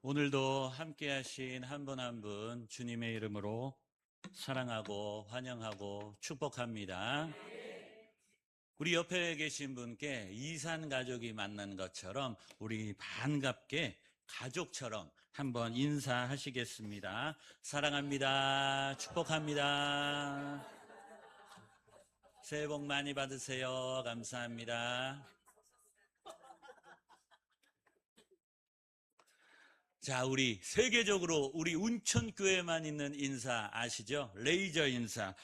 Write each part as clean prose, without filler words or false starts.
오늘도 함께 하신 한 분 한 분 주님의 이름으로 사랑하고 환영하고 축복합니다. 우리 옆에 계신 분께 이산 가족이 만난 것처럼 우리 반갑게 가족처럼 한번 인사하시겠습니다. 사랑합니다. 축복합니다. 새해 복 많이 받으세요. 감사합니다. 자, 우리 세계적으로 우리 운천교회만 있는 인사 아시죠? 레이저 인사.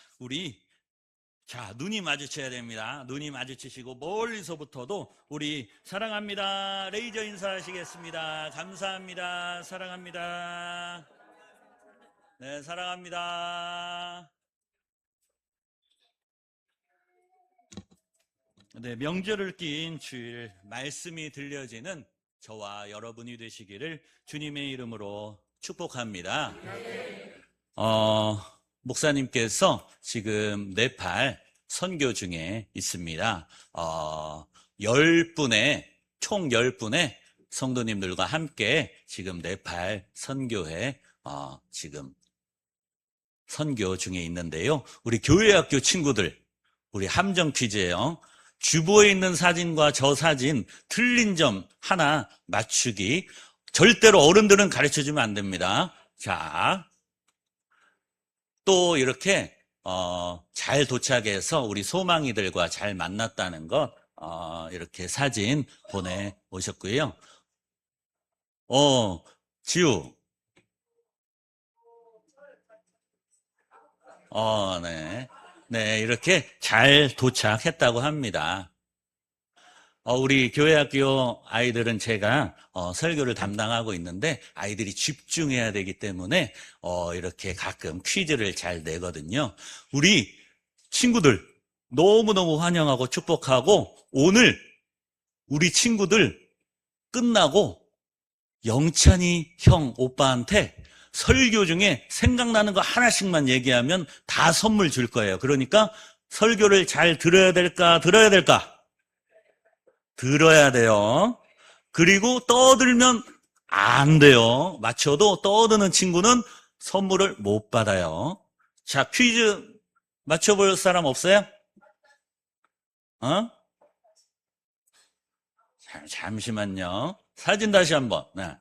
눈이 마주쳐야 됩니다. 눈이 마주치시고 멀리서부터도 우리 사랑합니다. 레이저 인사하시겠습니다. 감사합니다. 사랑합니다. 네, 사랑합니다. 네, 명절을 낀 주일 말씀이 들려지는 저와 여러분이 되시기를 주님의 이름으로 축복합니다. 목사님께서 지금 네팔 선교 중에 있습니다. 10분의, 총 10분의 성도님들과 함께 지금 네팔 선교회, 지금 선교 중에 있는데요. 우리 교회학교 친구들, 우리 함정 퀴즈예요. 주보에 있는 사진과 저 사진 틀린 점 하나 맞추기. 절대로 어른들은 가르쳐주면 안 됩니다. 자, 또 이렇게 잘 도착해서 우리 소망이들과 잘 만났다는 것 이렇게 사진 보내오셨고요. 지우. 네. 네, 이렇게 잘 도착했다고 합니다. 우리 교회학교 아이들은 제가 설교를 담당하고 있는데 아이들이 집중해야 되기 때문에 이렇게 가끔 퀴즈를 잘 내거든요. 우리 친구들 너무너무 환영하고 축복하고 오늘 우리 친구들 끝나고 영찬이 형 오빠한테 설교 중에 생각나는 거 하나씩만 얘기하면 다 선물 줄 거예요. 그러니까 설교를 잘 들어야 될까? 들어야 될까? 들어야 돼요. 그리고 떠들면 안 돼요. 맞춰도 떠드는 친구는 선물을 못 받아요. 자, 퀴즈 맞춰볼 사람 없어요? 잠시만요. 사진 다시 한번. 네.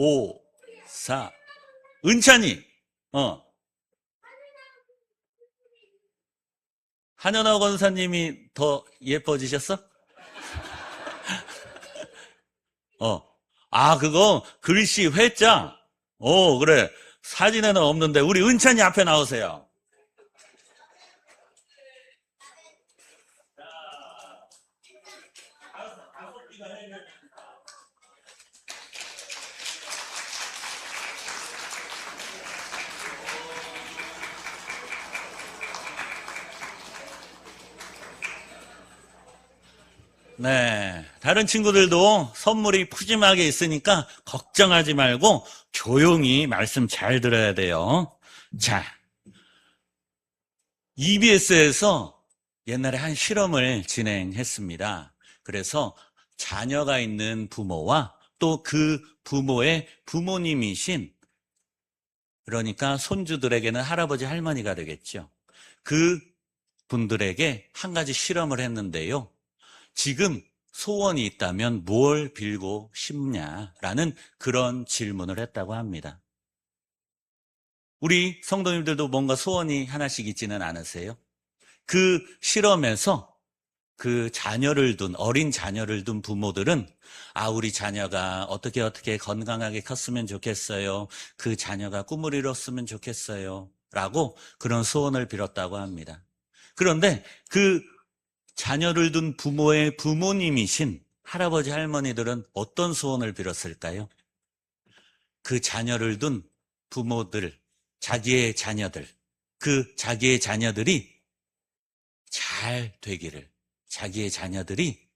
5, 4. 은찬이. 한현아 권사님이 더 예뻐지셨어? 그거 글씨 회자. 그래. 사진에는 없는데 우리 은찬이 앞에 나오세요. 네, 다른 친구들도 선물이 푸짐하게 있으니까 걱정하지 말고 조용히 말씀 잘 들어야 돼요. 자, EBS에서 옛날에 한 실험을 진행했습니다. 그래서 자녀가 있는 부모와 또 그 부모의 부모님이신, 그러니까 손주들에게는 할아버지 할머니가 되겠죠. 그 분들에게 한 가지 실험을 했는데요. 지금 소원이 있다면 뭘 빌고 싶냐라는 그런 질문을 했다고 합니다. 우리 성도님들도 뭔가 소원이 하나씩 있지는 않으세요? 그 실험에서 그 어린 자녀를 둔 부모들은 우리 자녀가 어떻게 건강하게 컸으면 좋겠어요. 그 자녀가 꿈을 이뤘으면 좋겠어요. 라고 그런 소원을 빌었다고 합니다. 그런데 그 자녀를 둔 부모의 부모님이신 할아버지 할머니들은 어떤 소원을 빌었을까요? 그 자녀를 둔 부모들, 자기의 자녀들이 잘 되기를, 자기의 자녀들이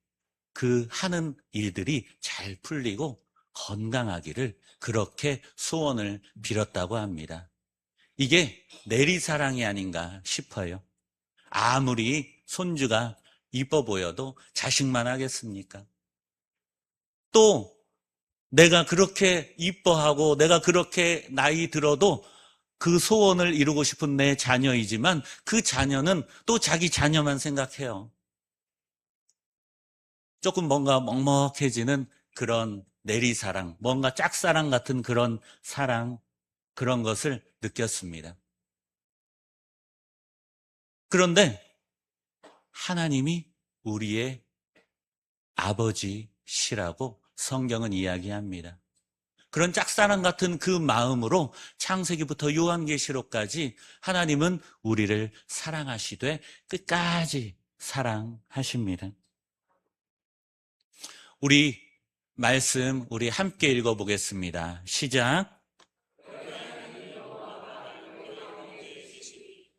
그 하는 일들이 잘 풀리고 건강하기를 그렇게 소원을 빌었다고 합니다. 이게 내리사랑이 아닌가 싶어요. 아무리 손주가 이뻐 보여도 자식만 하겠습니까? 또 내가 그렇게 이뻐하고 내가 그렇게 나이 들어도 그 소원을 이루고 싶은 내 자녀이지만 그 자녀는 또 자기 자녀만 생각해요. 조금 뭔가 먹먹해지는 그런 내리사랑, 뭔가 짝사랑 같은 그런 사랑, 그런 것을 느꼈습니다. 그런데 하나님이 우리의 아버지시라고 성경은 이야기합니다. 그런 짝사랑 같은 그 마음으로 창세기부터 요한계시록까지 하나님은 우리를 사랑하시되 끝까지 사랑하십니다. 우리 말씀 우리 함께 읽어보겠습니다. 시작.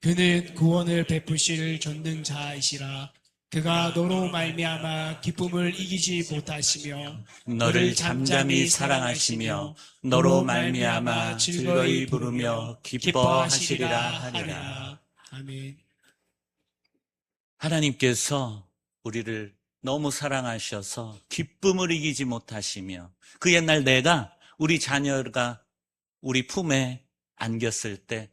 그는 구원을 베푸실 전능자이시라. 그가 너로 말미암아 기쁨을 이기지 못하시며 너를 잠잠히 사랑하시며 너로 말미암아 즐거이 부르며 기뻐하시리라 하니라. 아멘. 하나님께서 우리를 너무 사랑하셔서 기쁨을 이기지 못하시며 그 옛날 내가 우리 자녀가 우리 품에 안겼을 때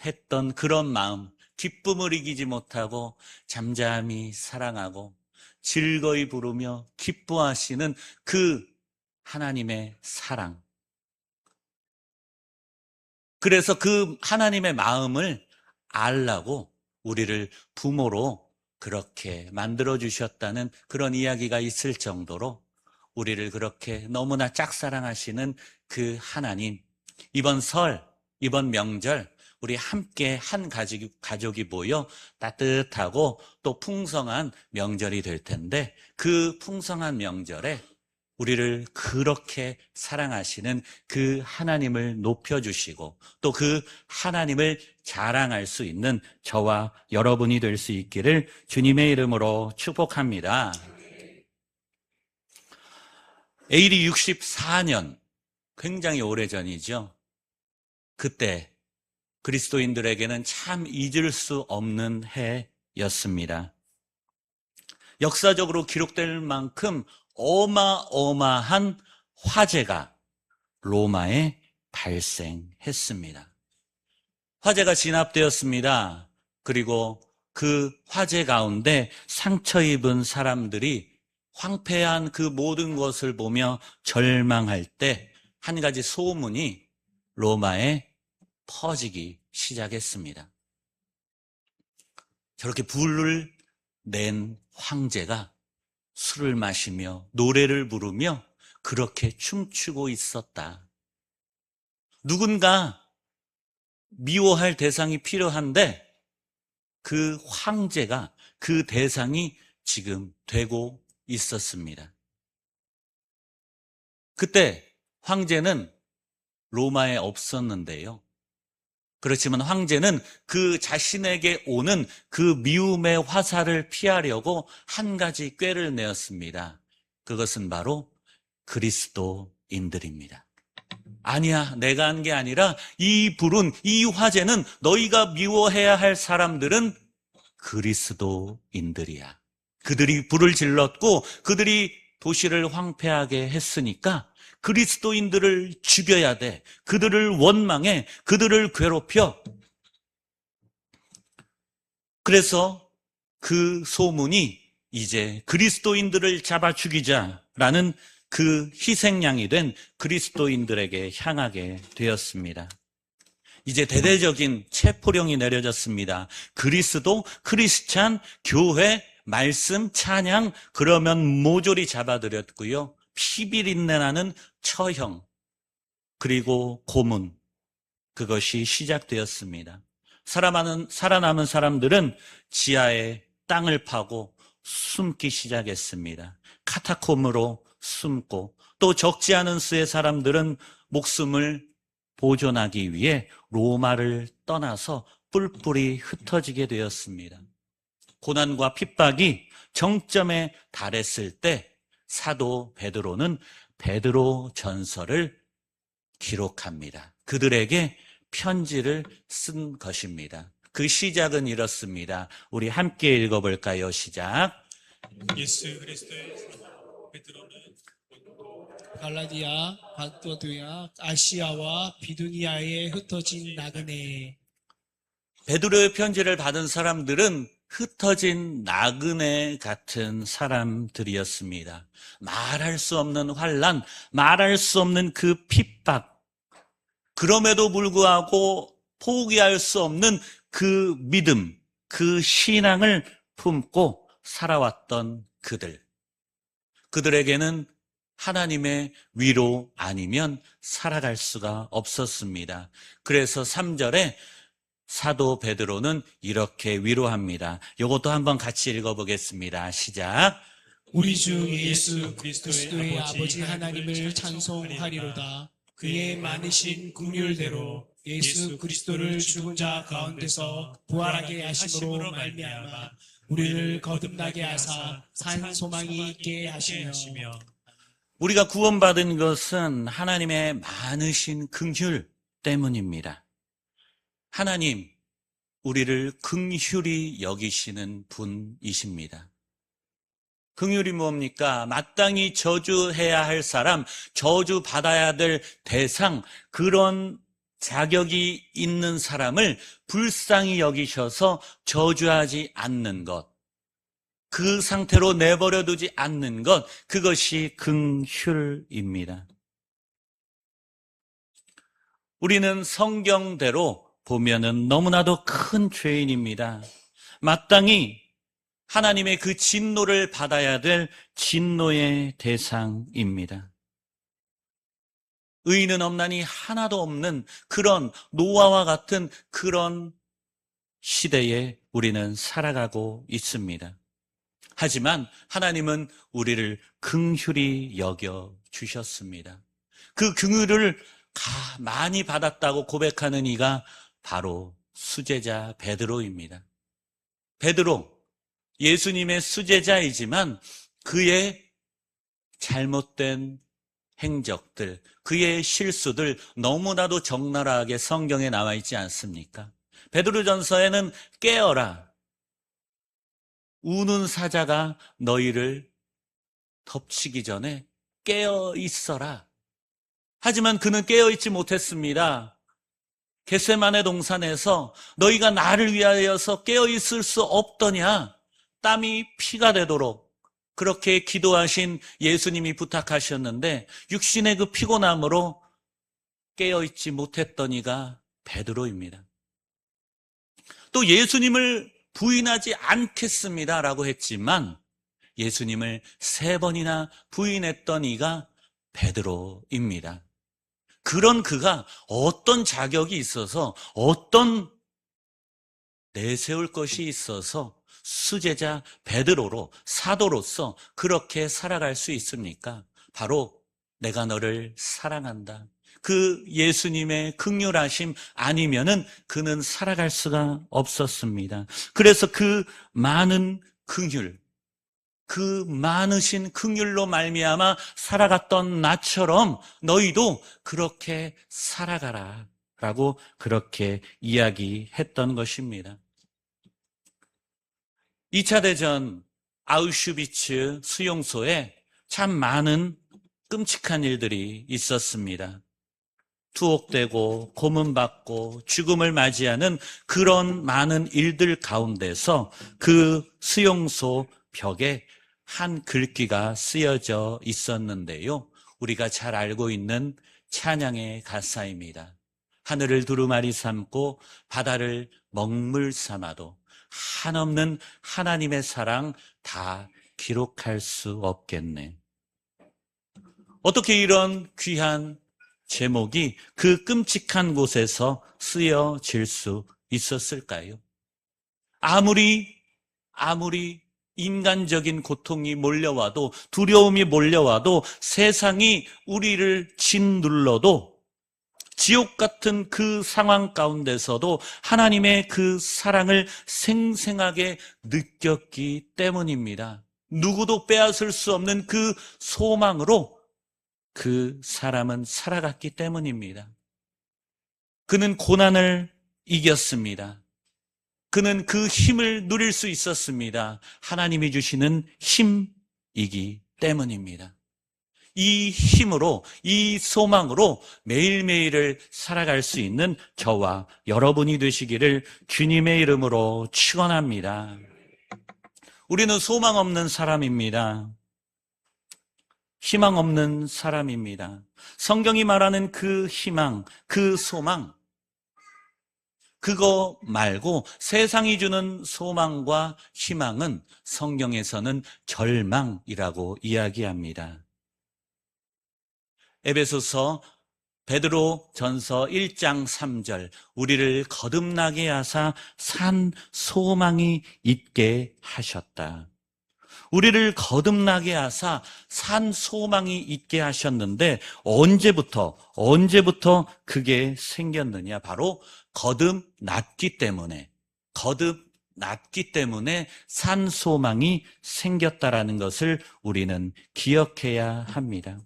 했던 그런 마음, 기쁨을 이기지 못하고 잠잠히 사랑하고 즐거이 부르며 기뻐하시는 그 하나님의 사랑. 그래서 그 하나님의 마음을 알라고 우리를 부모로 그렇게 만들어주셨다는 그런 이야기가 있을 정도로 우리를 그렇게 너무나 짝사랑하시는 그 하나님. 이번 설, 이번 명절 우리 함께 한 가족이 모여 따뜻하고 또 풍성한 명절이 될 텐데 그 풍성한 명절에 우리를 그렇게 사랑하시는 그 하나님을 높여주시고 또 그 하나님을 자랑할 수 있는 저와 여러분이 될 수 있기를 주님의 이름으로 축복합니다. AD 64년, 굉장히 오래전이죠. 그때 그리스도인들에게는 참 잊을 수 없는 해였습니다. 역사적으로 기록될 만큼 어마어마한 화재가 로마에 발생했습니다. 화재가 진압되었습니다. 그리고 그 화재 가운데 상처 입은 사람들이 황폐한 그 모든 것을 보며 절망할 때 한 가지 소문이 로마에 퍼지기 시작했습니다. 저렇게 불을 낸 황제가 술을 마시며 노래를 부르며 그렇게 춤추고 있었다. 누군가 미워할 대상이 필요한데 그 황제가 그 대상이 지금 되고 있었습니다. 그때 황제는 로마에 없었는데요. 그렇지만 황제는 그 자신에게 오는 그 미움의 화살을 피하려고 한 가지 꾀를 내었습니다. 그것은 바로 그리스도인들입니다. 아니야, 내가 한 게 아니라 이 불은, 이 화재는 너희가 미워해야 할 사람들은 그리스도인들이야. 그들이 불을 질렀고 그들이 도시를 황폐하게 했으니까 그리스도인들을 죽여야 돼. 그들을 원망해. 그들을 괴롭혀. 그래서 그 소문이 이제 그리스도인들을 잡아 죽이자라는 그 희생양이 된 그리스도인들에게 향하게 되었습니다. 이제 대대적인 체포령이 내려졌습니다. 그리스도, 크리스찬, 교회, 말씀, 찬양, 그러면 모조리 잡아들였고요. 피비린내 나는 처형, 그리고 고문, 그것이 시작되었습니다. 살아남은 사람들은 지하에 땅을 파고 숨기 시작했습니다. 카타콤으로 숨고 또 적지 않은 수의 사람들은 목숨을 보존하기 위해 로마를 떠나서 뿔뿔이 흩어지게 되었습니다. 고난과 핍박이 정점에 달했을 때 사도 베드로는 베드로 전서를 기록합니다. 그들에게 편지를 쓴 것입니다. 그 시작은 이렇습니다. 우리 함께 읽어볼까요? 시작. 예수 그리스도의 사도 베드로는 갈라디아, 바도두야, 아시아와 비두니아에 흩어진 나그네. 베드로의 편지를 받은 사람들은 흩어진 나그네 같은 사람들이었습니다. 말할 수 없는 환난, 말할 수 없는 그 핍박, 그럼에도 불구하고 포기할 수 없는 그 믿음, 그 신앙을 품고 살아왔던 그들에게는 하나님의 위로 아니면 살아갈 수가 없었습니다. 그래서 3절에 사도 베드로는 이렇게 위로합니다. 이것도 한번 같이 읽어보겠습니다. 시작. 우리 주 예수 그리스도의 아버지 하나님을 찬송하리로다. 그의 많으신 긍휼대로 예수 그리스도를 죽은 자 가운데서 부활하게 하심으로 말미암아 우리를 거듭나게 하사 산 소망이 있게 하시며. 우리가 구원받은 것은 하나님의 많으신 긍휼 때문입니다. 하나님, 우리를 긍휼히 여기시는 분이십니다. 긍휼이 뭡니까? 마땅히 저주해야 할 사람, 저주받아야 될 대상, 그런 자격이 있는 사람을 불쌍히 여기셔서 저주하지 않는 것, 그 상태로 내버려 두지 않는 것, 그것이 긍휼입니다. 우리는 성경대로 보면은 너무나도 큰 죄인입니다. 마땅히 하나님의 그 진노를 받아야 될 진노의 대상입니다. 의인은 없나니 하나도 없는 그런 노아와 같은 그런 시대에 우리는 살아가고 있습니다. 하지만 하나님은 우리를 긍휼히 여겨 주셨습니다. 그 긍휼을 많이 받았다고 고백하는 이가 바로 수제자 베드로입니다. 베드로, 예수님의 수제자이지만 그의 잘못된 행적들, 그의 실수들 너무나도 적나라하게 성경에 나와 있지 않습니까? 베드로전서에는 깨어라, 우는 사자가 너희를 덮치기 전에 깨어 있어라. 하지만 그는 깨어 있지 못했습니다. 겟세마네 동산에서 너희가 나를 위하여서 깨어 있을 수 없더냐? 땀이 피가 되도록 그렇게 기도하신 예수님이 부탁하셨는데 육신의 그 피곤함으로 깨어있지 못했던 이가 베드로입니다. 또 예수님을 부인하지 않겠습니다라고 했지만 예수님을 3번이나 부인했던 이가 베드로입니다. 그런 그가 어떤 자격이 있어서, 어떤 내세울 것이 있어서 수제자 베드로로, 사도로서 그렇게 살아갈 수 있습니까? 바로 내가 너를 사랑한다. 그 예수님의 긍휼하심 아니면은 그는 살아갈 수가 없었습니다. 그래서 그 많은 긍휼, 그 많으신 긍휼로 말미암아 살아갔던 나처럼 너희도 그렇게 살아가라 라고 그렇게 이야기했던 것입니다. 2차 대전 아우슈비츠 수용소에 참 많은 끔찍한 일들이 있었습니다. 투옥되고 고문받고 죽음을 맞이하는 그런 많은 일들 가운데서 그 수용소 벽에 한 글귀가 쓰여져 있었는데요. 우리가 잘 알고 있는 찬양의 가사입니다. 하늘을 두루마리 삼고 바다를 먹물 삼아도 한없는 하나님의 사랑 다 기록할 수 없겠네. 어떻게 이런 귀한 제목이 그 끔찍한 곳에서 쓰여질 수 있었을까요? 아무리 인간적인 고통이 몰려와도, 두려움이 몰려와도, 세상이 우리를 짓눌러도, 지옥 같은 그 상황 가운데서도 하나님의 그 사랑을 생생하게 느꼈기 때문입니다. 누구도 빼앗을 수 없는 그 소망으로 그 사람은 살아갔기 때문입니다. 그는 고난을 이겼습니다. 그는 그 힘을 누릴 수 있었습니다. 하나님이 주시는 힘이기 때문입니다. 이 힘으로, 이 소망으로 매일매일을 살아갈 수 있는 저와 여러분이 되시기를 주님의 이름으로 축원합니다. 우리는 소망 없는 사람입니다. 희망 없는 사람입니다. 성경이 말하는 그 희망, 그 소망, 그거 말고 세상이 주는 소망과 희망은 성경에서는 절망이라고 이야기합니다. 에베소서 베드로 전서 1장 3절, 우리를 거듭나게 하사 산 소망이 있게 하셨다. 우리를 거듭나게 하사 산 소망이 있게 하셨는데 언제부터 그게 생겼느냐? 바로 거듭났기 때문에 산 소망이 생겼다라는 것을 우리는 기억해야 합니다.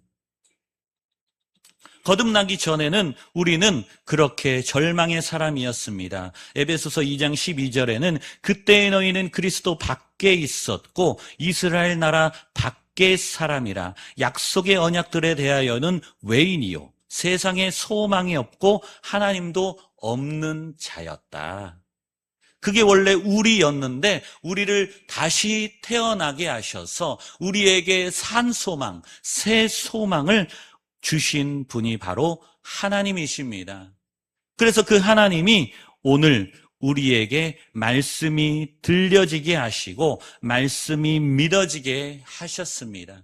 거듭나기 전에는 우리는 그렇게 절망의 사람이었습니다. 에베소서 2장 12절에는 그때의 너희는 그리스도 밖에 있었고 이스라엘 나라 밖의 사람이라 약속의 언약들에 대하여는 외인이요 세상에 소망이 없고 하나님도 없는 자였다. 그게 원래 우리였는데 우리를 다시 태어나게 하셔서 우리에게 산 소망, 새 소망을 주신 분이 바로 하나님이십니다. 그래서 그 하나님이 오늘 우리에게 말씀이 들려지게 하시고 말씀이 믿어지게 하셨습니다.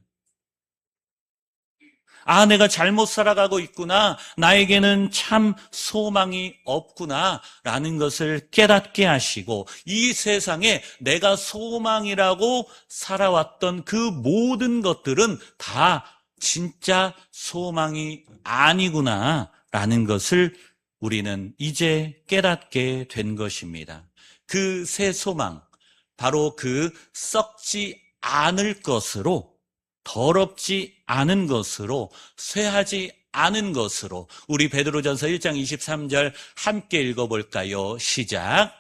아, 내가 잘못 살아가고 있구나. 나에게는 참 소망이 없구나. 라는 것을 깨닫게 하시고 이 세상에 내가 소망이라고 살아왔던 그 모든 것들은 다 진짜 소망이 아니구나 라는 것을 우리는 이제 깨닫게 된 것입니다. 그 새 소망, 바로 그 썩지 않을 것으로, 더럽지 않은 것으로, 쇠하지 않은 것으로 우리 베드로전서 1장 23절 함께 읽어볼까요? 시작.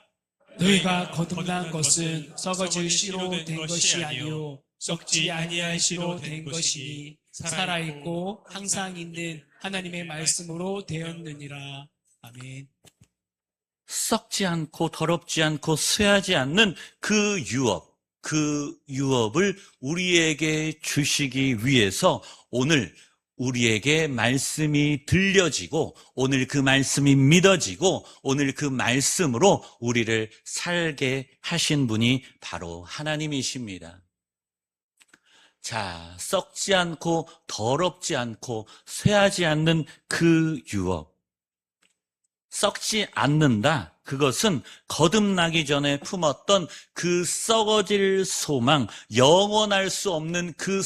너희가 거듭난 것은 썩어질 씨로 된 것이 아니요 썩지 아니할 씨로 된 것이니 살아있고 항상 있는 하나님의 말씀으로 되었느니라. 아멘. 썩지 않고 더럽지 않고 쇠하지 않는 그 유업을 우리에게 주시기 위해서 오늘 우리에게 말씀이 들려지고 오늘 그 말씀이 믿어지고 오늘 그 말씀으로 우리를 살게 하신 분이 바로 하나님이십니다. 자, 썩지 않고 더럽지 않고 쇠하지 않는 그 유업. 썩지 않는다. 그것은 거듭나기 전에 품었던 그 썩어질 소망, 영원할 수 없는 그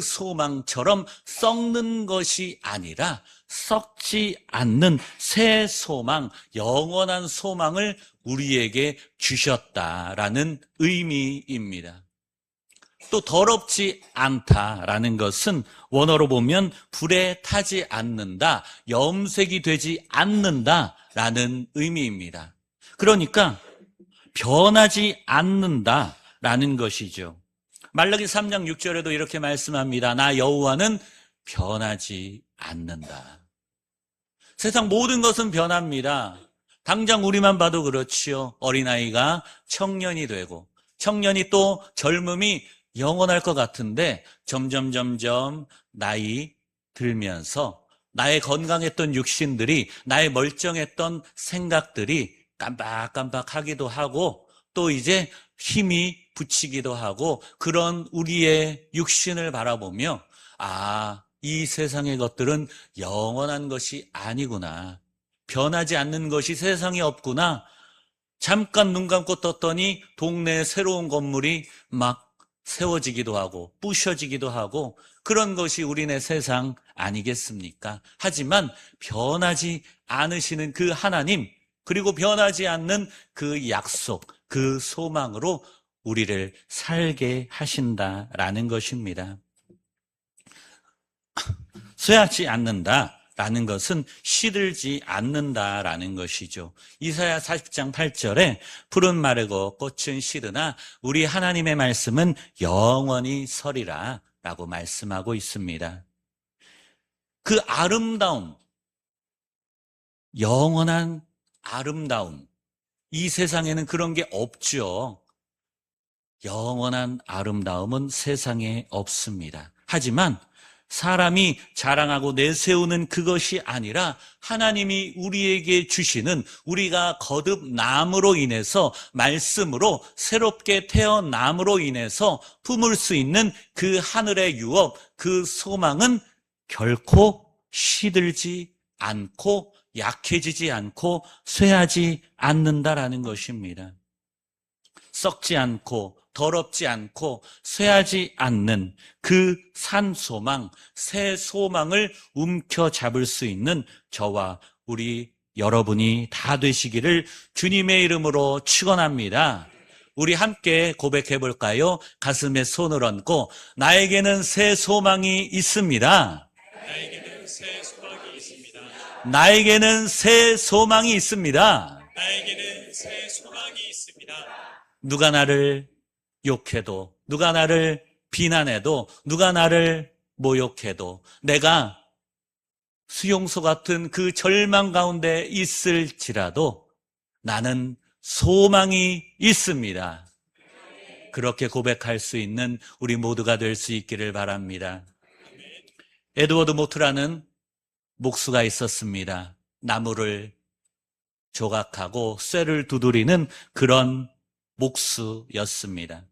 소망처럼 썩는 것이 아니라 썩지 않는 새 소망, 영원한 소망을 우리에게 주셨다라는 의미입니다. 또 더럽지 않다라는 것은 원어로 보면 불에 타지 않는다, 염색이 되지 않는다라는 의미입니다. 그러니까 변하지 않는다라는 것이죠. 말라기 3장 6절에도 이렇게 말씀합니다. 나 여호와는 변하지 않는다. 세상 모든 것은 변합니다. 당장 우리만 봐도 그렇지요. 어린아이가 청년이 되고 청년이 또 젊음이 영원할 것 같은데 점점 나이 들면서 나의 건강했던 육신들이, 나의 멀쩡했던 생각들이 깜박깜박하기도 하고 또 이제 힘이 붙이기도 하고 그런 우리의 육신을 바라보며 아, 이 세상의 것들은 영원한 것이 아니구나. 변하지 않는 것이 세상에 없구나. 잠깐 눈 감고 떴더니 동네에 새로운 건물이 막 세워지기도 하고 부셔지기도 하고 그런 것이 우리네 세상 아니겠습니까? 하지만 변하지 않으시는 그 하나님, 그리고 변하지 않는 그 약속, 그 소망으로 우리를 살게 하신다라는 것입니다. 쇠하지 않는다라는 것은 시들지 않는다라는 것이죠. 이사야 40장 8절에 풀은 마르고 꽃은 시드나 우리 하나님의 말씀은 영원히 서리라 라고 말씀하고 있습니다. 그 아름다움, 영원한 아름다움, 이 세상에는 그런 게 없죠. 영원한 아름다움은 세상에 없습니다. 하지만 사람이 자랑하고 내세우는 그것이 아니라 하나님이 우리에게 주시는, 우리가 거듭남으로 인해서, 말씀으로 새롭게 태어남으로 인해서 품을 수 있는 그 하늘의 유업, 그 소망은 결코 시들지 않고 약해지지 않고 쇠하지 않는다라는 것입니다. 썩지 않고 더럽지 않고 쇠하지 않는 그 산 소망, 새 소망을 움켜잡을 수 있는 저와 우리 여러분이 다 되시기를 주님의 이름으로 축원합니다. 우리 함께 고백해 볼까요? 가슴에 손을 얹고 나에게는 새 소망이 있습니다. 나에게는 새 소망이 있습니다. 나에게는 새 소망이 있습니다. 나에게는 새 소망이 있습니다. 누가 나를 욕해도, 누가 나를 비난해도, 누가 나를 모욕해도, 내가 수용소 같은 그 절망 가운데 있을지라도 나는 소망이 있습니다. 그렇게 고백할 수 있는 우리 모두가 될 수 있기를 바랍니다. 에드워드 모트라는 목수가 있었습니다. 나무를 조각하고 쇠를 두드리는 그런 목수였습니다.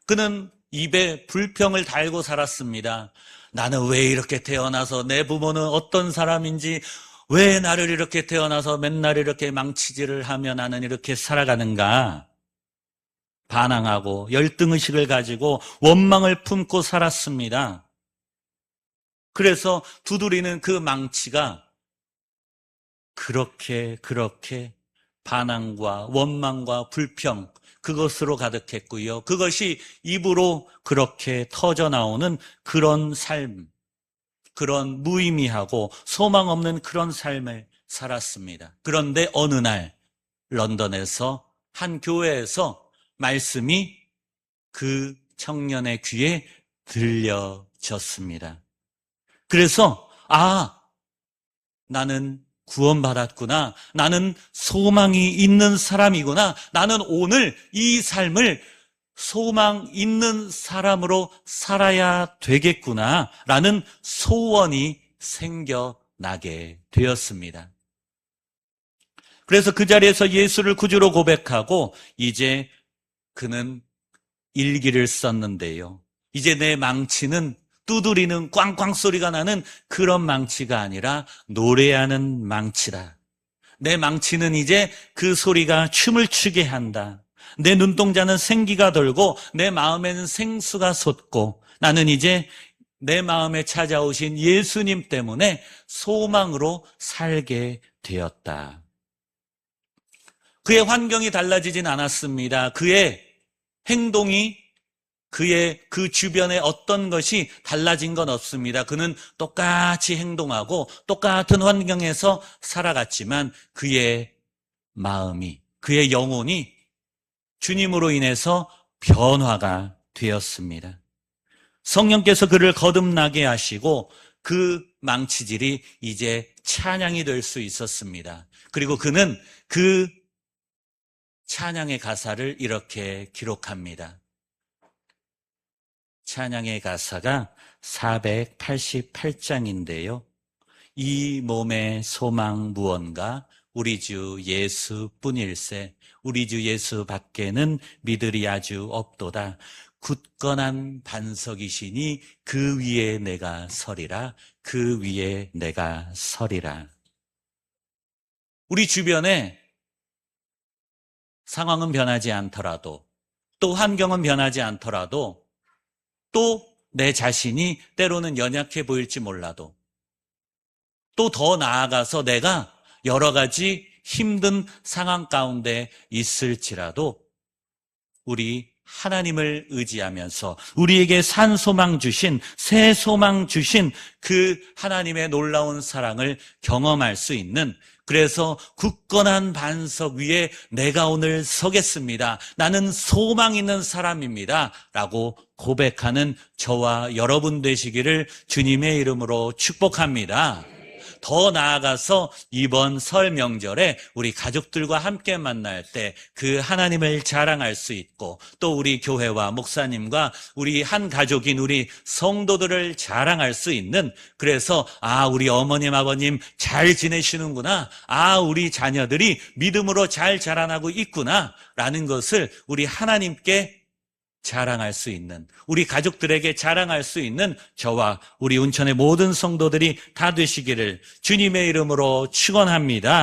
그는 입에 불평을 달고 살았습니다. 나는 왜 이렇게 태어나서, 내 부모는 어떤 사람인지, 왜 나를 이렇게 태어나서 맨날 이렇게 망치질을 하며 나는 이렇게 살아가는가. 반항하고 열등의식을 가지고 원망을 품고 살았습니다. 그래서 두드리는 그 망치가 그렇게 반항과 원망과 불평, 그것으로 가득했고요. 그것이 입으로 그렇게 터져나오는 그런 삶, 그런 무의미하고 소망 없는 그런 삶을 살았습니다. 그런데 어느 날 런던에서 한 교회에서 말씀이 그 청년의 귀에 들려졌습니다. 그래서 나는 구원받았구나. 나는 소망이 있는 사람이구나. 나는 오늘 이 삶을 소망 있는 사람으로 살아야 되겠구나. 라는 소원이 생겨나게 되었습니다. 그래서 그 자리에서 예수를 구주로 고백하고 이제 그는 일기를 썼는데요. 이제 내 망치는 두드리는 꽝꽝 소리가 나는 그런 망치가 아니라 노래하는 망치다. 내 망치는 이제 그 소리가 춤을 추게 한다. 내 눈동자는 생기가 돌고 내 마음에는 생수가 솟고 나는 이제 내 마음에 찾아오신 예수님 때문에 소망으로 살게 되었다. 그의 환경이 달라지진 않았습니다. 그의 행동이, 그의 그 주변에 어떤 것이 달라진 건 없습니다. 그는 똑같이 행동하고 똑같은 환경에서 살아갔지만 그의 마음이, 그의 영혼이 주님으로 인해서 변화가 되었습니다. 성령께서 그를 거듭나게 하시고 그 망치질이 이제 찬양이 될 수 있었습니다. 그리고 그는 그 찬양의 가사를 이렇게 기록합니다. 찬양의 가사가 488장인데요. 이 몸의 소망 무언가 우리 주 예수뿐일세. 우리 주 예수 밖에는 믿으리 아주 없도다. 굳건한 반석이시니 그 위에 내가 서리라. 그 위에 내가 서리라. 우리 주변에 상황은 변하지 않더라도, 또 환경은 변하지 않더라도, 또 내 자신이 때로는 연약해 보일지 몰라도, 또 더 나아가서 내가 여러 가지 힘든 상황 가운데 있을지라도 우리 하나님을 의지하면서 우리에게 산 소망 주신, 새 소망 주신 그 하나님의 놀라운 사랑을 경험할 수 있는 그래서 굳건한 반석 위에 내가 오늘 서겠습니다. 나는 소망 있는 사람입니다. 라고 고백하는 저와 여러분 되시기를 주님의 이름으로 축복합니다. 더 나아가서 이번 설 명절에 우리 가족들과 함께 만날 때 그 하나님을 자랑할 수 있고 또 우리 교회와 목사님과 우리 한 가족인 우리 성도들을 자랑할 수 있는 그래서 우리 어머님 아버님 잘 지내시는구나. 우리 자녀들이 믿음으로 잘 자라나고 있구나 라는 것을 우리 하나님께 자랑할 수 있는 우리 가족들에게 자랑할 수 있는 저와 우리 운천의 모든 성도들이 다 되시기를 주님의 이름으로 축원합니다.